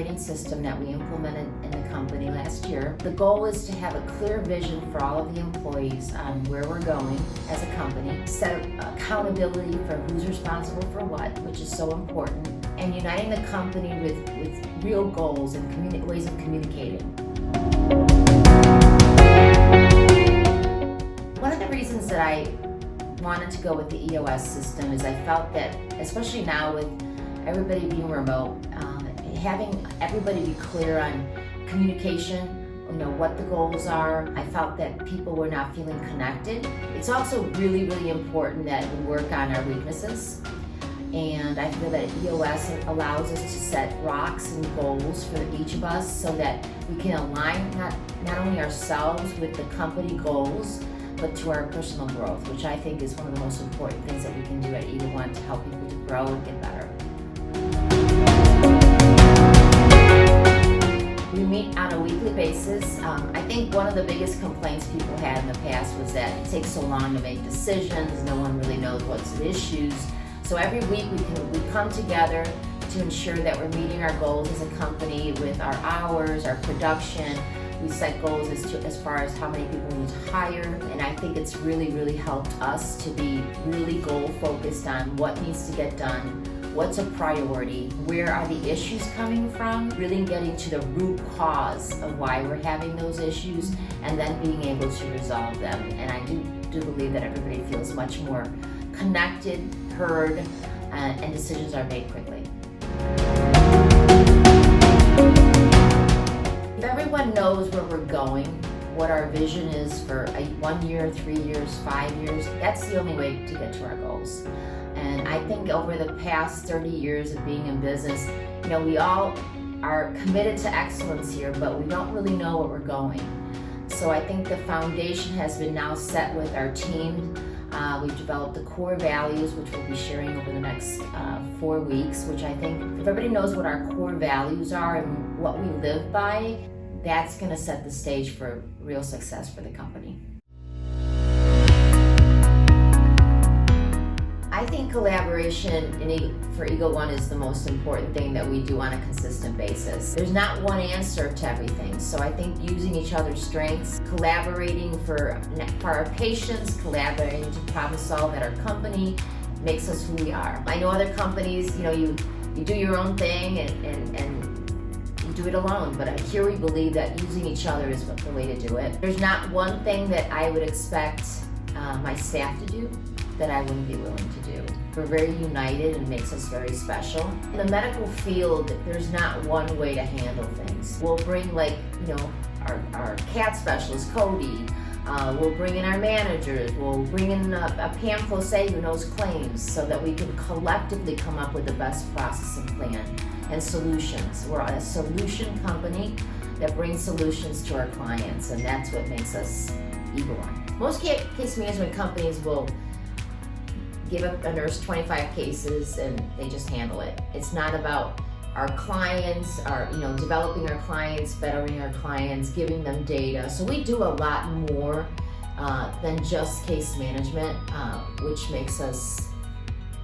operating system that we implemented in the company last year. The goal is to have a clear vision for all of the employees on where we're going as a company, set accountability for who's responsible for what, which is so important, and uniting the company with real goals and ways of communicating. One of the reasons that I wanted to go with the EOS system is I felt that, especially now with everybody being remote, having everybody be clear on communication, what the goals are. I felt that people were not feeling connected. It's also really, really important that we work on our weaknesses. And I feel that EOS allows us to set rocks and goals for each of us so that we can align not only ourselves with the company goals, but to our personal growth, which I think is one of the most important things that we can do at EagleOne to help people to grow and get better. We meet on a weekly basis. I think one of the biggest complaints people had in the past was that it takes so long to make decisions, no one really knows what's at issues. So every week we come together to ensure that we're meeting our goals as a company with our hours, our production. We set goals as far as how many people we need to hire, and I think it's really, really helped us to be really goal-focused on what needs to get done, what's a priority, where are the issues coming from, really getting to the root cause of why we're having those issues, and then being able to resolve them. And I do believe that everybody feels much more connected, heard, and decisions are made quickly. If everyone knows where we're going, what our vision is for 1 year, 3 years, 5 years, that's the only way to get to our goals. And I think over the past 30 years of being in business, we all are committed to excellence here, but we don't really know where we're going. So I think the foundation has been now set with our team. We've developed the core values, which we'll be sharing over the next 4 weeks, which I think if everybody knows what our core values are and what we live by, that's going to set the stage for real success for the company. I think collaboration for EagleOne is the most important thing that we do on a consistent basis. There's not one answer to everything, so I think using each other's strengths, collaborating for our patients, collaborating to problem solve at our company makes us who we are. I know other companies, you do your own thing and you do it alone, but here we believe that using each other is the way to do it. There's not one thing that I would expect my staff to do that I wouldn't be willing to do. We're very united and makes us very special. In the medical field, there's not one way to handle things. We'll bring our CAT specialist, Cody. We'll bring in our managers. We'll bring in a Pam Close who knows claims so that we can collectively come up with the best process and plan and solutions. We're a solution company that brings solutions to our clients, and that's what makes us EagleOne. Most case management companies will give a nurse 25 cases and they just handle it. It's not about our clients, developing our clients, bettering our clients, giving them data. So we do a lot more than just case management, which makes us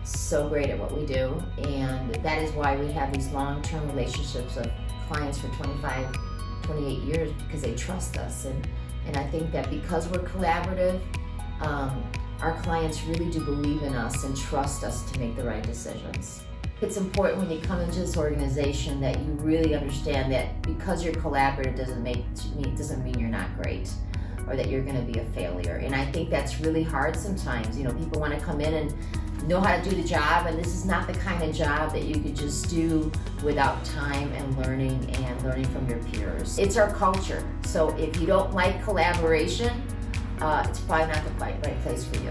so great at what we do. And that is why we have these long-term relationships with clients for 25, 28 years, because they trust us. And I think that because we're collaborative, our clients really do believe in us and trust us to make the right decisions. It's important when you come into this organization that you really understand that because you're collaborative doesn't mean you're not great or that you're going to be a failure. And I think that's really hard sometimes. People want to come in and know how to do the job, and this is not the kind of job that you could just do without time and learning from your peers. It's our culture. So if you don't like collaboration, it's probably not the right place for you.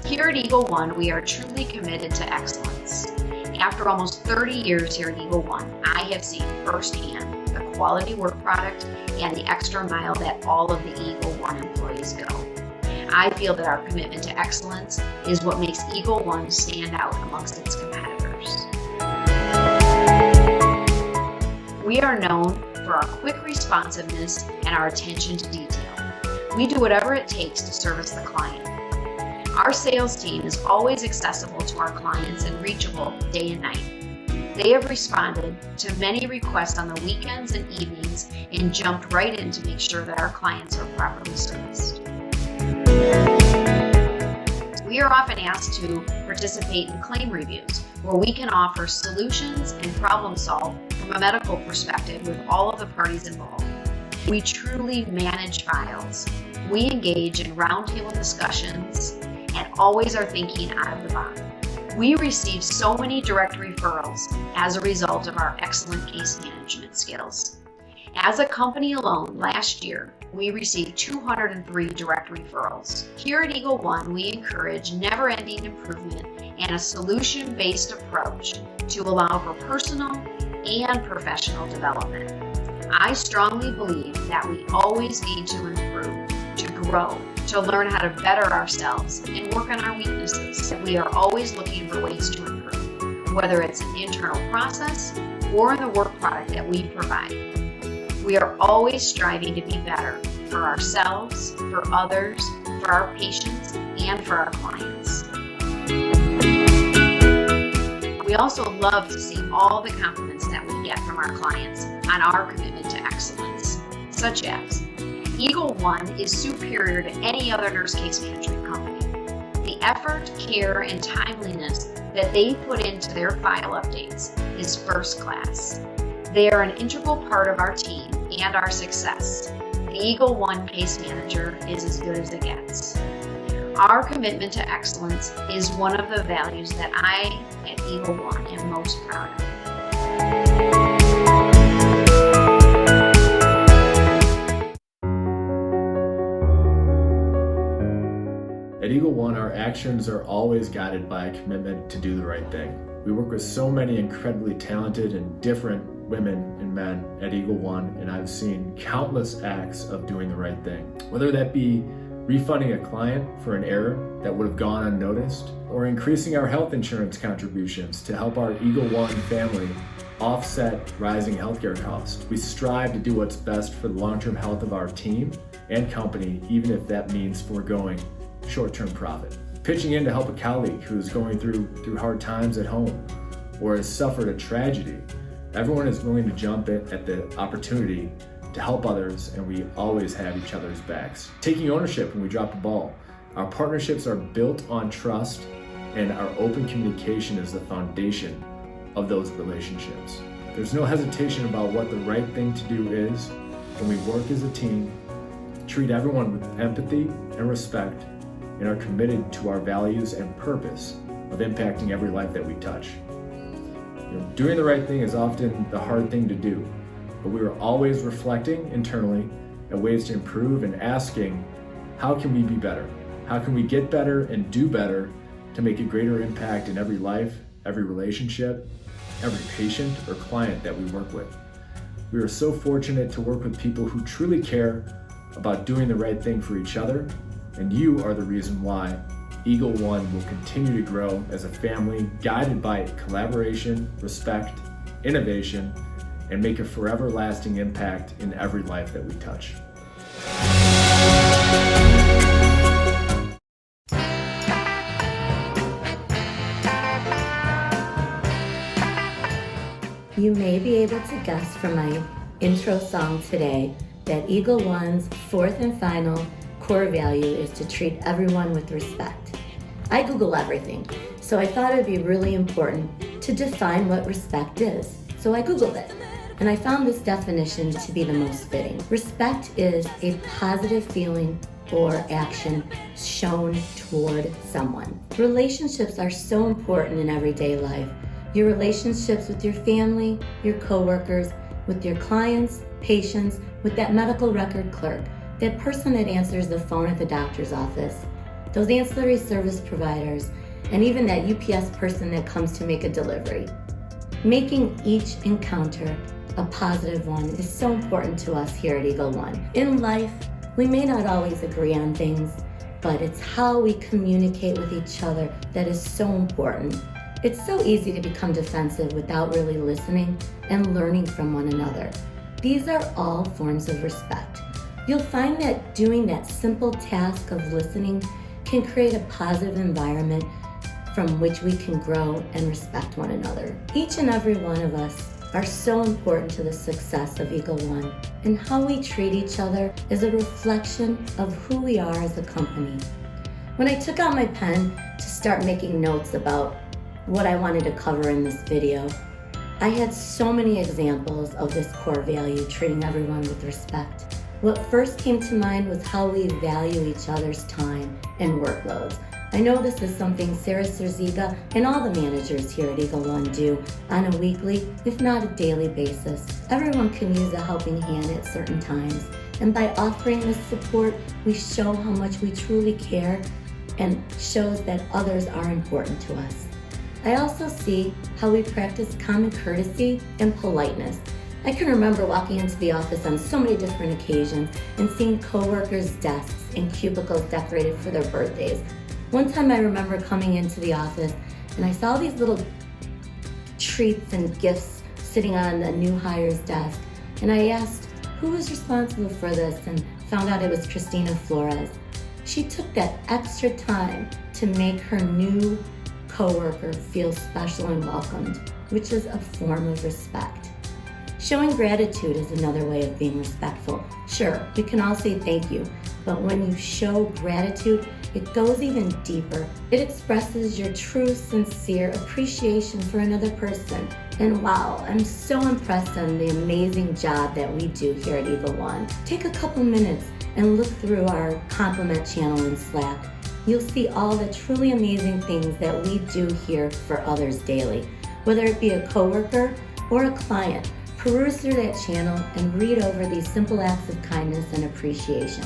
Here at EagleOne, we are truly committed to excellence. After almost 30 years here at EagleOne, I have seen firsthand the quality work product and the extra mile that all of the EagleOne employees go. I feel that our commitment to excellence is what makes EagleOne stand out amongst its competitors. We are known for our quick responsiveness and our attention to detail. We do whatever it takes to service the client. Our sales team is always accessible to our clients and reachable day and night. They have responded to many requests on the weekends and evenings and jumped right in to make sure that our clients are properly serviced. We are often asked to participate in claim reviews, where we can offer solutions and problem solve from a medical perspective with all of the parties involved. We truly manage files. We engage in roundtable discussions and always are thinking out of the box. We receive so many direct referrals as a result of our excellent case management skills. As a company alone, last year, we received 203 direct referrals. Here at EagleOne, we encourage never-ending improvement and a solution-based approach to allow for personal and professional development. I strongly believe that we always need to improve, to grow, to learn how to better ourselves and work on our weaknesses. We are always looking for ways to improve, whether it's an internal process or in the work product that we provide. We are always striving to be better for ourselves, for others, for our patients, and for our clients. We also love to see all the compliments that we get from our clients on our commitment to excellence, such as EagleOne is superior to any other nurse case management company. The effort, care, and timeliness that they put into their file updates is first class. They are an integral part of our team and our success. The EagleOne case manager is as good as it gets. Our commitment to excellence is one of the values that I at EagleOne am most proud of. At EagleOne, our actions are always guided by a commitment to do the right thing. We work with so many incredibly talented and different women and men at EagleOne, and I've seen countless acts of doing the right thing. Whether that be refunding a client for an error that would have gone unnoticed, or increasing our health insurance contributions to help our EagleOne family offset rising healthcare costs. We strive to do what's best for the long-term health of our team and company, even if that means foregoing short-term profit. Pitching in to help a colleague who is going through hard times at home or has suffered a tragedy. Everyone is willing to jump in at the opportunity to help others, and we always have each other's backs. Taking ownership when we drop the ball. Our partnerships are built on trust, and our open communication is the foundation of those relationships. There's no hesitation about what the right thing to do is when we work as a team, treat everyone with empathy and respect, and are committed to our values and purpose of impacting every life that we touch. Doing the right thing is often the hard thing to do, but we are always reflecting internally at ways to improve and asking, how can we be better? How can we get better and do better to make a greater impact in every life, every relationship, every patient or client that we work with? We are so fortunate to work with people who truly care about doing the right thing for each other, and you are the reason why EagleOne will continue to grow as a family guided by collaboration, respect, innovation, and make a forever lasting impact in every life that we touch. You may be able to guess from my intro song today that EagleOne's fourth and final core value is to treat everyone with respect. I Google everything, so I thought it would be really important to define what respect is. So I Googled it, and I found this definition to be the most fitting. Respect is a positive feeling or action shown toward someone. Relationships are so important in everyday life. Your relationships with your family, your coworkers, with your clients, patients, with that medical record clerk, that person that answers the phone at the doctor's office, those ancillary service providers, and even that UPS person that comes to make a delivery. Making each encounter a positive one is so important to us here at EagleOne. In life, we may not always agree on things, but it's how we communicate with each other that is so important. It's so easy to become defensive without really listening and learning from one another. These are all forms of respect. You'll find that doing that simple task of listening can create a positive environment from which we can grow and respect one another. Each and every one of us are so important to the success of EagleOne, and how we treat each other is a reflection of who we are as a company. When I took out my pen to start making notes about what I wanted to cover in this video, I had so many examples of this core value, treating everyone with respect. What first came to mind was how we value each other's time and workloads. I know this is something Sarah Serziga and all the managers here at EagleOne do on a weekly, if not a daily basis. Everyone can use a helping hand at certain times, and by offering this support, we show how much we truly care and shows that others are important to us. I also see how we practice common courtesy and politeness. I can remember walking into the office on so many different occasions and seeing coworkers' desks and cubicles decorated for their birthdays. One time I remember coming into the office and I saw these little treats and gifts sitting on the new hire's desk, and I asked who was responsible for this and found out it was Christina Flores. She took that extra time to make her new coworker feel special and welcomed, which is a form of respect. Showing gratitude is another way of being respectful. Sure, we can all say thank you, but when you show gratitude, it goes even deeper. It expresses your true, sincere appreciation for another person. And wow, I'm so impressed on the amazing job that we do here at EagleOne. Take a couple minutes and look through our compliment channel in Slack. You'll see all the truly amazing things that we do here for others daily. Whether it be a coworker or a client, peruse through that channel and read over these simple acts of kindness and appreciation.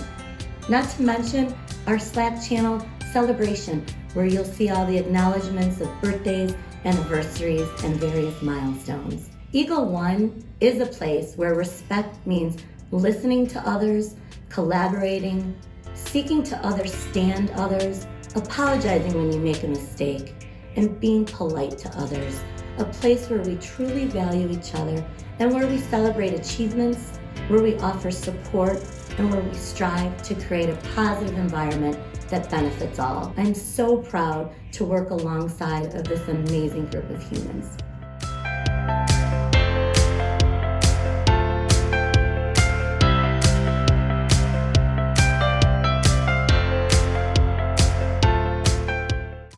Not to mention our Slack channel celebration, where you'll see all the acknowledgments of birthdays, anniversaries, and various milestones. EagleOne is a place where respect means listening to others, collaborating, seeking to understand others, apologizing when you make a mistake, and being polite to others. A place where we truly value each other and where we celebrate achievements, where we offer support, and where we strive to create a positive environment that benefits all. I'm so proud to work alongside of this amazing group of humans.